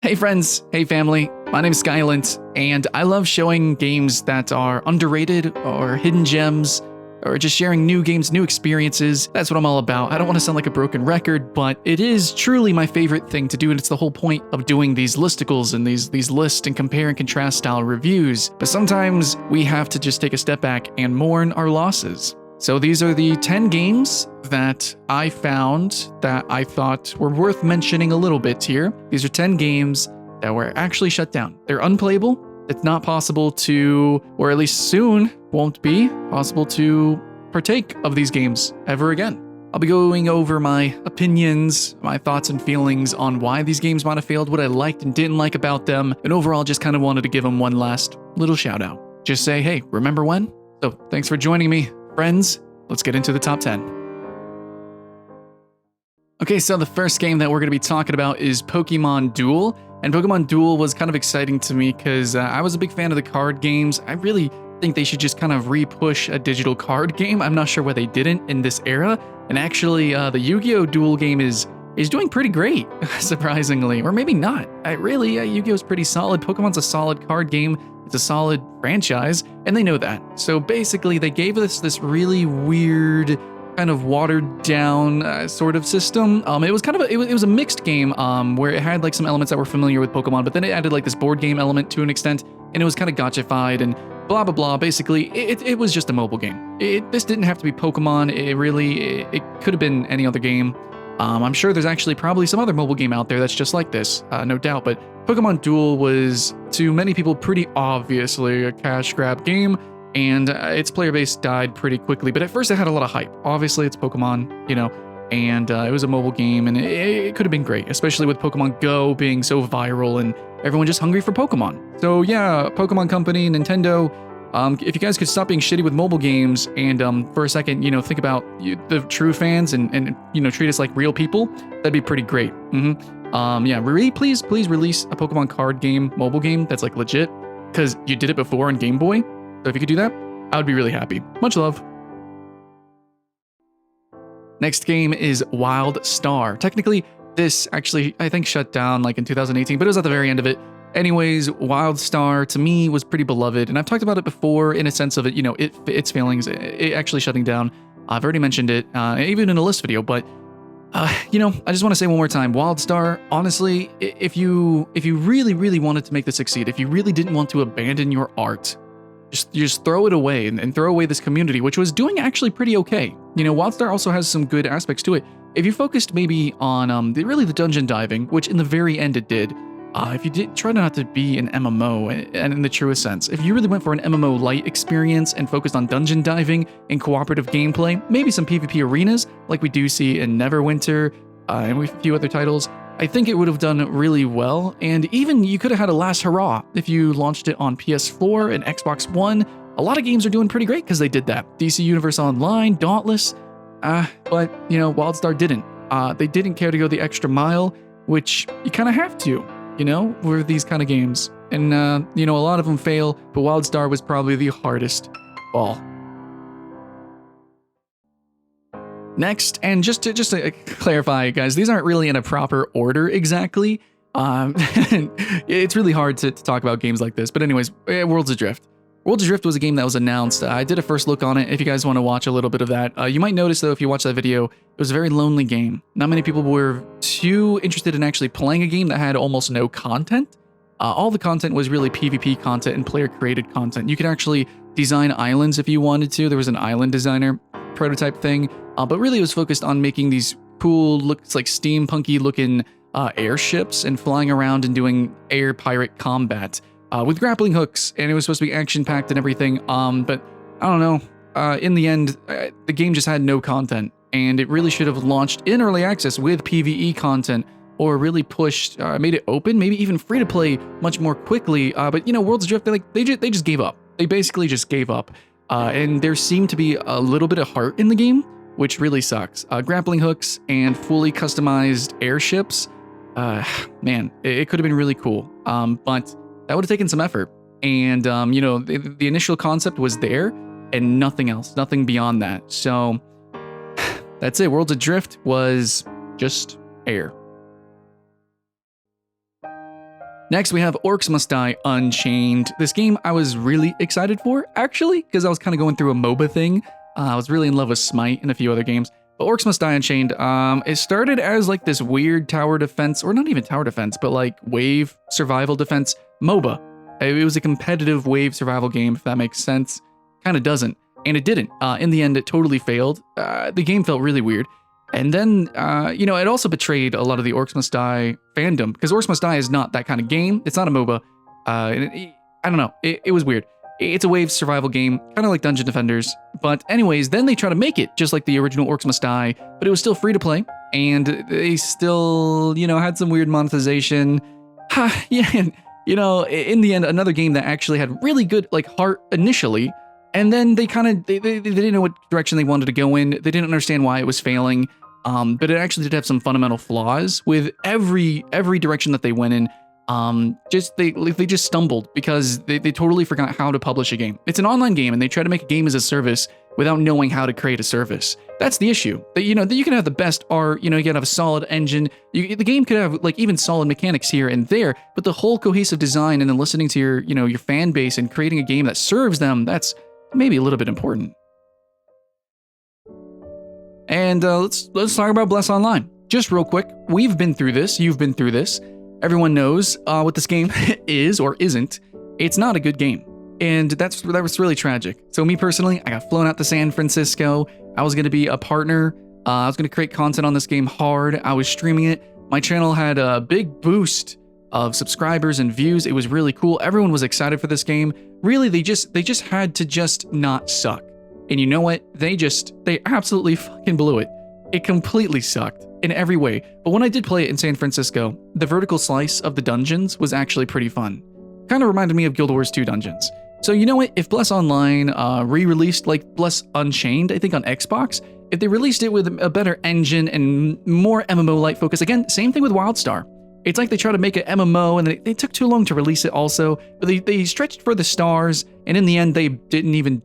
Hey friends, hey family, my name is Skylent, and I love showing games that are underrated or hidden gems, or just sharing new games, new experiences. That's what I'm all about. I don't want to sound like a broken record, but it is truly my favorite thing to do, and it's the whole point of doing these listicles and these list and compare and contrast style reviews. But sometimes we have to just take a step back and mourn our losses. So these are the 10 games that I found that I thought were worth mentioning a little bit here. These are 10 games that were actually shut down. They're unplayable. It's not possible to, or at least soon won't be possible to partake of these games ever again. I'll be going over my opinions, my thoughts and feelings on why these games might have failed, what I liked and didn't like about them, and overall just kind of wanted to give them one last little shout out. Just say, hey, remember when? So thanks for joining me. Friends, let's get into the top 10. Okay, so the first game that we're going to be talking about is Pokemon Duel. And Pokemon Duel was kind of exciting to me because I was a big fan of the card games. I really think they should just kind of re-push a digital card game. I'm not sure why they didn't in this era. And actually, the Yu-Gi-Oh! Duel game is doing pretty great, surprisingly. Or maybe not. Yu-Gi-Oh! Is pretty solid. Pokemon's a solid card game. It's a solid franchise, and they know that. So basically, they gave us this really weird, kind of watered down sort of system. It was kind of it was a mixed game where it had like some elements that were familiar with Pokemon, but then it added like this board game element to an extent, and it was kind of gotchified and blah blah blah. Basically, it was just a mobile game. This didn't have to be Pokemon. It could have been any other game. I'm sure there's actually probably some other mobile game out there that's just like this, no doubt, but Pokemon Duel was, to many people, pretty obviously a cash grab game, and its player base died pretty quickly, but at first it had a lot of hype. Obviously, it's Pokemon, you know, and it was a mobile game, and it could have been great, especially with Pokemon Go being so viral and everyone just hungry for Pokemon. So yeah, Pokemon Company, Nintendo, if you guys could stop being shitty with mobile games and for a second, you know, think about the true fans and you know, treat us like real people, that'd be pretty great. Yeah, please release a Pokemon card game, mobile game that's like legit, because you did it before on Game Boy. So if you could do that, I would be really happy. Much love. Next game is Wildstar. Technically, this actually, I think, shut down like in 2018, but it was at the very end of it. Anyways, Wildstar to me was pretty beloved, and I've talked about it before in a sense of it, you know, its failings, it actually shutting down. I've already mentioned it, even in a list video, but you know, I just want to say one more time, Wildstar, honestly, if you really wanted to make this succeed, if you really didn't want to abandon your art, just throw it away and throw away this community, which was doing actually pretty okay. You know, Wildstar also has some good aspects to it. If you focused maybe on really the dungeon diving, which in the very end it did, if you did try not to be an MMO, and in the truest sense, if you really went for an MMO light experience and focused on dungeon diving and cooperative gameplay, maybe some PvP arenas like we do see in Neverwinter and a few other titles, I think it would have done really well. And even you could have had a last hurrah if you launched it on PS4 and Xbox One. A lot of games are doing pretty great because they did that. DC Universe Online, Dauntless, but you know, Wildstar didn't. They didn't care to go the extra mile, which you kind of have to. You know, with these kind of games. And, you know, a lot of them fail, but Wildstar was probably the hardest ball. Next, and just to clarify, guys, these aren't really in a proper order exactly. It's really hard to talk about games like this. But anyways, Worlds Adrift. Worlds Adrift was a game that was announced. I did a first look on it. If you guys want to watch a little bit of that, you might notice, though, if you watch that video, it was a very lonely game. Not many people were too interested in actually playing a game that had almost no content. All the content was really PvP content and player-created content. You could actually design islands if you wanted to. There was an island designer prototype thing, but really it was focused on making these cool, looks like steampunky-looking airships and flying around and doing air pirate combat. With grappling hooks, and it was supposed to be action-packed and everything, but I don't know. In the end, the game just had no content, and it really should have launched in early access with PvE content, or really pushed, made it open, maybe even free to play much more quickly. But you know, Worlds Adrift, they just gave up. They basically just gave up, and there seemed to be a little bit of heart in the game, which really sucks. Grappling hooks and fully customized airships, man, it could have been really cool, but that would have taken some effort. And, you know, the initial concept was there and nothing else, nothing beyond that. So that's it. Worlds Adrift was just air. Next, we have Orcs Must Die Unchained. This game I was really excited for, actually, because I was kind of going through a MOBA thing. I was really in love with Smite and a few other games. But Orcs Must Die Unchained, it started as like this weird tower defense, or not even tower defense, but like wave survival defense MOBA. It was a competitive wave survival game, if that makes sense. Kind of doesn't, and it didn't. In the end, it totally failed. The game felt really weird. And then, it also betrayed a lot of the Orcs Must Die fandom, because Orcs Must Die is not that kind of game. It's not a MOBA. I don't know. It was weird. It's a wave survival game, kind of like Dungeon Defenders. But anyways, then they try to make it just like the original Orcs Must Die, but it was still free to play, and they still, had some weird monetization. In the end, another game that actually had really good heart initially, and then they didn't know what direction they wanted to go in. They didn't understand why it was failing. But it actually did have some fundamental flaws with every direction that they went in. They just stumbled because they totally forgot how to publish a game. It's an online game, and they try to make a game as a service without knowing how to create a service. That's the issue. That you can have the best art, you can have a solid engine. The game could have even solid mechanics here and there, but the whole cohesive design and then listening to your fan base and creating a game that serves them, that's maybe a little bit important. And let's talk about Bless Online. Just real quick, we've been through this, you've been through this. Everyone knows what this game is or isn't. It's not a good game. And that was really tragic. So me personally, I got flown out to San Francisco. I was going to be a partner. I was going to create content on this game hard. I was streaming it. My channel had a big boost of subscribers and views. It was really cool. Everyone was excited for this game. Really, they just had to just not suck. And you know what? They absolutely fucking blew it. It completely sucked in every way. But when I did play it in San Francisco, the vertical slice of the dungeons was actually pretty fun. Kind of reminded me of Guild Wars 2 dungeons. So you know what? If Bless Online re-released Bless Unchained, I think on Xbox, if they released it with a better engine and more MMO-like focus, again, same thing with Wildstar. It's like they tried to make an MMO and they took too long to release it also, but they stretched for the stars, and in the end, they didn't even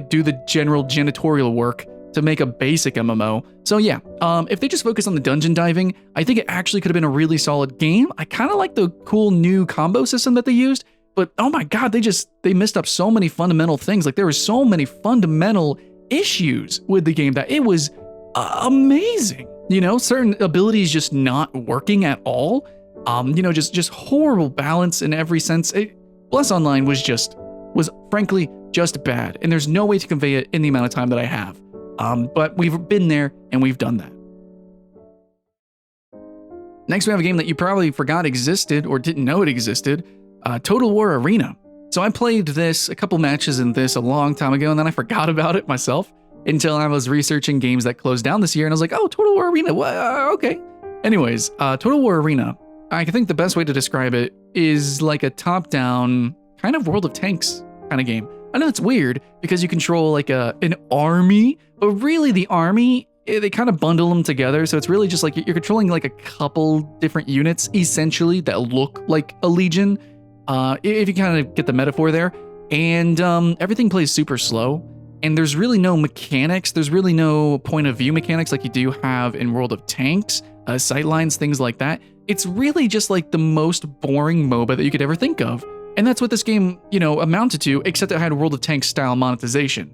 do the general janitorial work to make a basic MMO. So yeah, if they just focus on the dungeon diving, I think it actually could have been a really solid game. I kind of like the cool new combo system that they used, but oh my god, they messed up so many fundamental things. There were so many fundamental issues with the game that it was amazing. Certain abilities just not working at all. Just horrible balance in every sense. Bless Online was frankly just bad, and there's no way to convey it in the amount of time that I have. But we've been there and we've done that. Next, we have a game that you probably forgot existed or didn't know it existed, Total War Arena. So I played this, a couple matches in this a long time ago, and then I forgot about it myself until I was researching games that closed down this year, and I was like, oh, Total War Arena, okay. Anyways, Total War Arena, I think the best way to describe it is like a top-down kind of World of Tanks kind of game. I know it's weird because you control an army, but really the army, they kind of bundle them together. So it's really just you're controlling a couple different units essentially that look like a legion. If you kind of get the metaphor there, and everything plays super slow, and there's really no mechanics. There's really no point of view mechanics like you do have in World of Tanks, sightlines, things like that. It's really just the most boring MOBA that you could ever think of. And that's what this game, amounted to, except it had World of Tanks style monetization.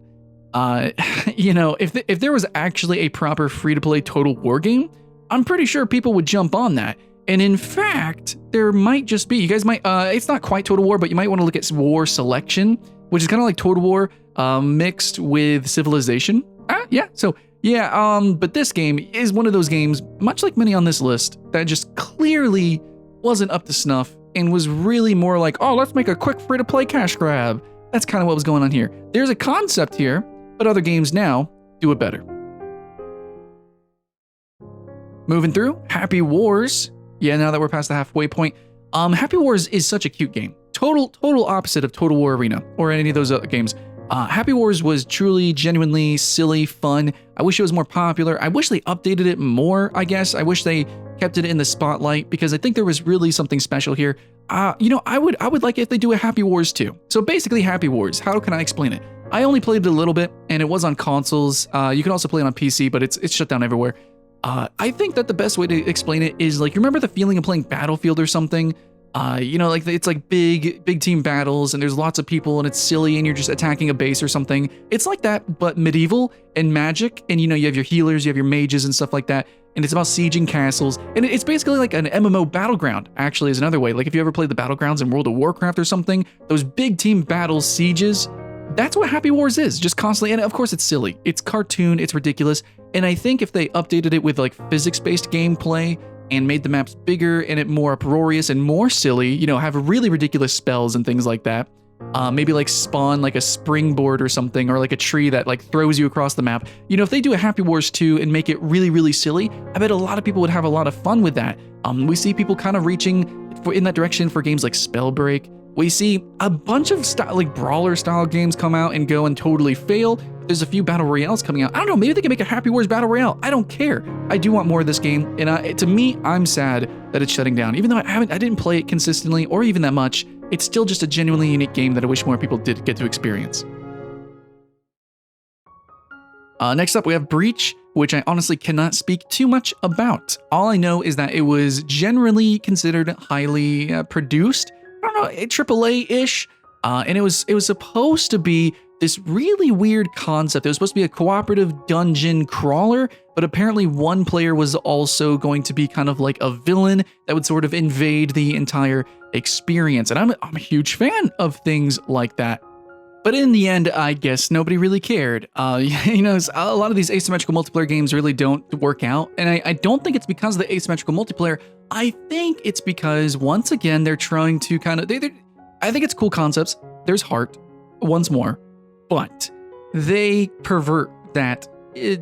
If there was actually a proper free-to-play Total War game, I'm pretty sure people would jump on that. And in fact, there might just be, you guys might, it's not quite Total War, but you might want to look at War Selection, which is kind of like Total War mixed with Civilization. But this game is one of those games, much like many on this list, that just clearly wasn't up to snuff and was really more let's make a quick free-to-play cash grab. That's kind of what was going on here. There's a concept here, but other games now do it better. Moving through, Happy Wars. Yeah, now that we're past the halfway point, Happy Wars is such a cute game. Total opposite of Total War Arena or any of those other games. Happy Wars was truly, genuinely silly, fun. I wish it was more popular. I wish they updated it more, I guess. I wish they kept it in the spotlight because I think there was really something special here. I would like it if they do a Happy Wars too. So basically Happy Wars, how can I explain it? I only played it a little bit and it was on consoles. You can also play it on PC, but it's shut down everywhere. I think that the best way to explain it is you remember the feeling of playing Battlefield or something? You know, like it's like big team battles and there's lots of people and it's silly and you're just attacking a base or something. It's like that, but medieval and magic. And you know, you have your healers, you have your mages and stuff like that. And it's about sieging castles. And it's basically like an MMO battleground, actually, is another way. Like if you ever played the battlegrounds in World of Warcraft or something, those big team battles, sieges, that's what Happy Wars is, just constantly. And of course it's silly. It's cartoon, it's ridiculous. And I think if they updated it with like physics-based gameplay and made the maps bigger and it more uproarious and more silly, you know, have really ridiculous spells and things like that. Maybe like spawn like a springboard or something, or like a tree that like throws you across the map. You know, if they do a Happy Wars 2 and make it really, really silly, I bet a lot of people would have a lot of fun with that. We see people kind of reaching in that direction for games like Spellbreak. We see a bunch of like brawler style games come out and go and totally fail. There's a few battle royales coming out. I don't know, maybe they can make a Happy Wars battle royale. I don't care. I do want more of this game. And to me, I'm sad that it's shutting down. Even though I didn't play it consistently or even that much, it's still just a genuinely unique game that I wish more people did get to experience. Next up, we have Breach, which I honestly cannot speak too much about. All I know is that it was generally considered highly produced. I don't know, AAA-ish, and it was supposed to be this really weird concept. It was supposed to be a cooperative dungeon crawler, but apparently one player was also going to be kind of like a villain that would sort of invade the entire experience. And I'm a huge fan of things like that. But in the end, I guess nobody really cared. You know, a lot of these asymmetrical multiplayer games really don't work out. And I don't think it's because of the asymmetrical multiplayer. I think it's because, once again, they're trying to kind of... I think it's cool concepts. There's heart, once more. But they pervert that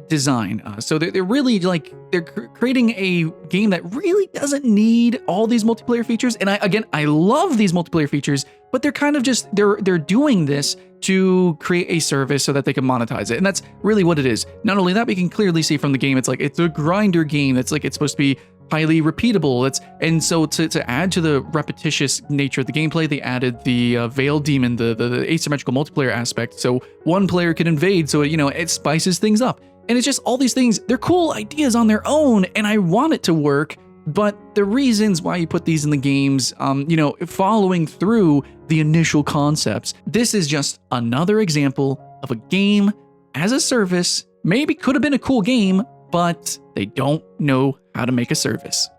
design. So they're really like, they're creating a game that really doesn't need all these multiplayer features. And I love these multiplayer features, but they're kind of just, they're doing this to create a service so that they can monetize it. And that's really what it is. Not only that, we can clearly see from the game, it's like, it's a grinder game. That's like, it's supposed to be highly repeatable. And so to add to the repetitious nature of the gameplay, they added the Veil Demon, the asymmetrical multiplayer aspect. So one player can invade, so you know, it spices things up. And it's just all these things, they're cool ideas on their own, and I want it to work, but the reasons why you put these in the games, you know, following through the initial concepts. This is just another example of a game as a service. Maybe could have been a cool game, but they don't know how to make a service.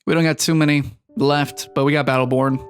We don't got too many left, but we got Battleborn.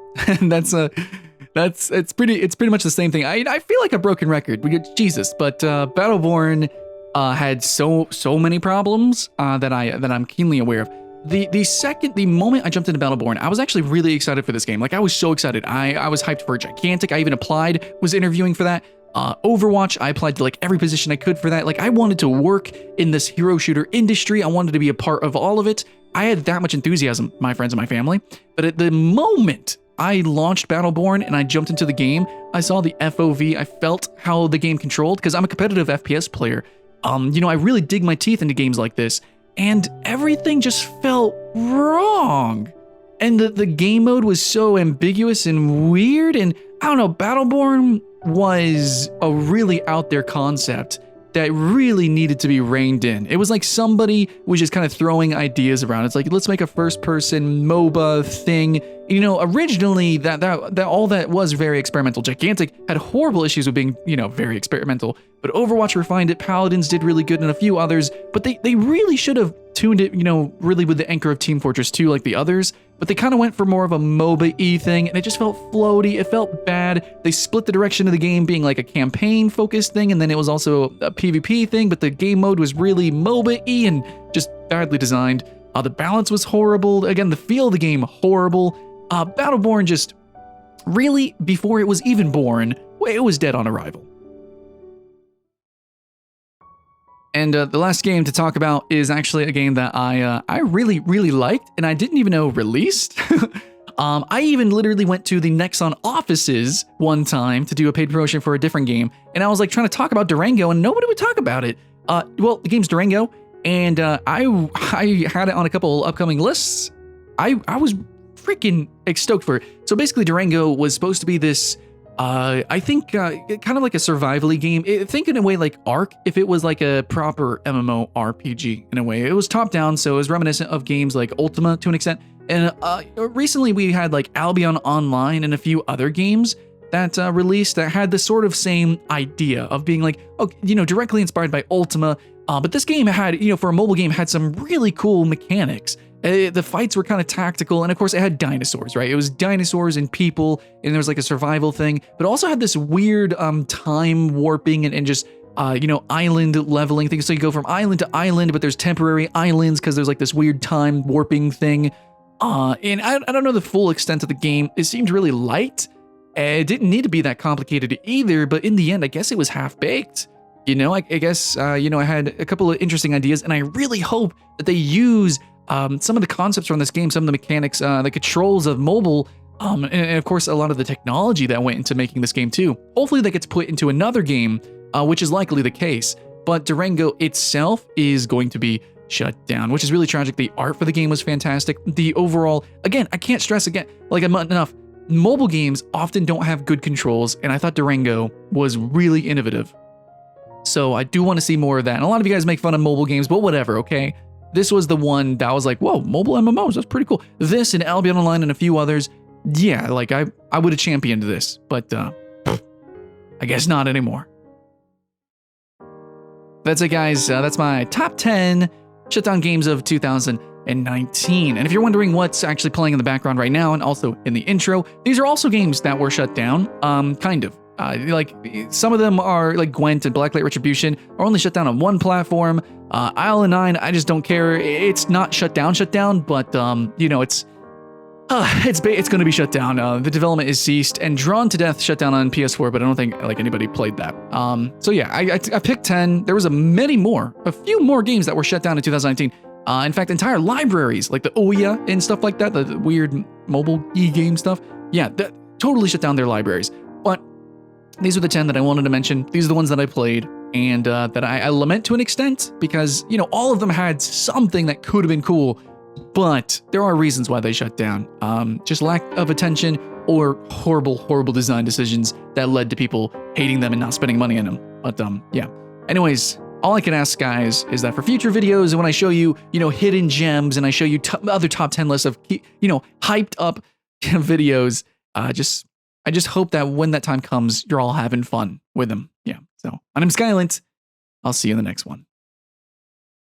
It's pretty much the same thing. I feel like a broken record. Jesus, but Battleborn had so many problems that I'm keenly aware of. The moment I jumped into Battleborn, I was actually really excited for this game. Like, I was so excited. I was hyped for Gigantic. I even applied, was interviewing for that. Overwatch, I applied to like every position I could for that. Like, I wanted to work in this hero shooter industry. I wanted to be a part of all of it. I had that much enthusiasm, my friends and my family. But at the moment I launched Battleborn and I jumped into the game, I saw the FOV, I felt how the game controlled, because I'm a competitive FPS player. You know, I really dig my teeth into games like this, and everything just felt wrong. And the game mode was so ambiguous and weird, and I don't know, Battleborn was a really out there concept that really needed to be reined in. It was like somebody was just kind of throwing ideas around. It's like, let's make a first-person MOBA thing. You know, originally that all that was very experimental. Gigantic had horrible issues with being, you know, very experimental. But Overwatch refined it. Paladins did really good, and a few others. But they really should have tuned it, you know, really with the anchor of Team Fortress 2 like the others. But they kind of went for more of a MOBA-y thing, and it just felt floaty. It felt bad. They split the direction of the game being like a campaign-focused thing, and then it was also a PvP thing, but the game mode was really MOBA-y and just badly designed. The balance was horrible. Again, the feel of the game, horrible. Battleborn just really, before it was even born, it was dead on arrival. And the last game to talk about is actually a game that I really, really liked, and I didn't even know released. I even literally went to the Nexon offices one time to do a paid promotion for a different game, and I was like trying to talk about Durango, and nobody would talk about it. Well, the game's Durango, and I had it on a couple upcoming lists. I was freaking stoked for it. So basically, Durango was supposed to be this, I think, kind of like a survival-y game. Think in a way like Ark, if it was like a proper MMORPG in a way. It was top-down, so it was reminiscent of games like Ultima to an extent. And recently we had like Albion Online and a few other games that released that had the sort of same idea of being like, oh, directly inspired by Ultima. But this game had, for a mobile game, had some really cool mechanics. The fights were kind of tactical, and of course it had dinosaurs, right? It was dinosaurs and people, and there was like a survival thing, but it also had this weird time warping and just island leveling thing. So you go from island to island, but there's temporary islands because there's like this weird time warping thing. And I don't know the full extent of the game. It seemed really light. It didn't need to be that complicated either, but in the end, I guess it was half-baked. I guess, I had a couple of interesting ideas, and I really hope that they use some of the concepts from this game, some of the mechanics, the controls of mobile, and of course, a lot of the technology that went into making this game too. Hopefully that gets put into another game, which is likely the case. But Durango itself is going to be shut down, which is really tragic. The art for the game was fantastic. The overall, again, I can't stress again, like enough, mobile games often don't have good controls, and I thought Durango was really innovative. So I do want to see more of that. And a lot of you guys make fun of mobile games, but whatever, okay? This was the one that was like, whoa, mobile MMOs, that's pretty cool. This and Albion Online and a few others, yeah, like I would have championed this, but I guess not anymore. That's it, guys. That's my top 10 Shutdown games of 2019. And if you're wondering what's actually playing in the background right now, and also in the intro, these are also games that were shut down, kind of. Like some of them are like Gwent and Blacklight Retribution are only shut down on one platform. Isle of 9, I just don't care. It's not shut down, but it's going to be shut down. The development is ceased, and Drawn to Death shut down on PS4, but I don't think like anybody played that. So yeah, I picked 10. There was a few more games that were shut down in 2019. In fact, entire libraries like the Ouya and stuff like that, the weird mobile e-game stuff. Yeah, that totally shut down their libraries. But these are the 10 that I wanted to mention. These are the ones that I played, and that I lament to an extent because, all of them had something that could have been cool, but there are reasons why they shut down. Just lack of attention or horrible, horrible design decisions that led to people hating them and not spending money on them. But yeah. Anyways, all I can ask, guys, is that for future videos, and when I show you, hidden gems, and I show you other top 10 lists of, hyped up videos, I just hope that when that time comes, you're all having fun with them. Yeah. So my name's Skylent. I'll see you in the next one.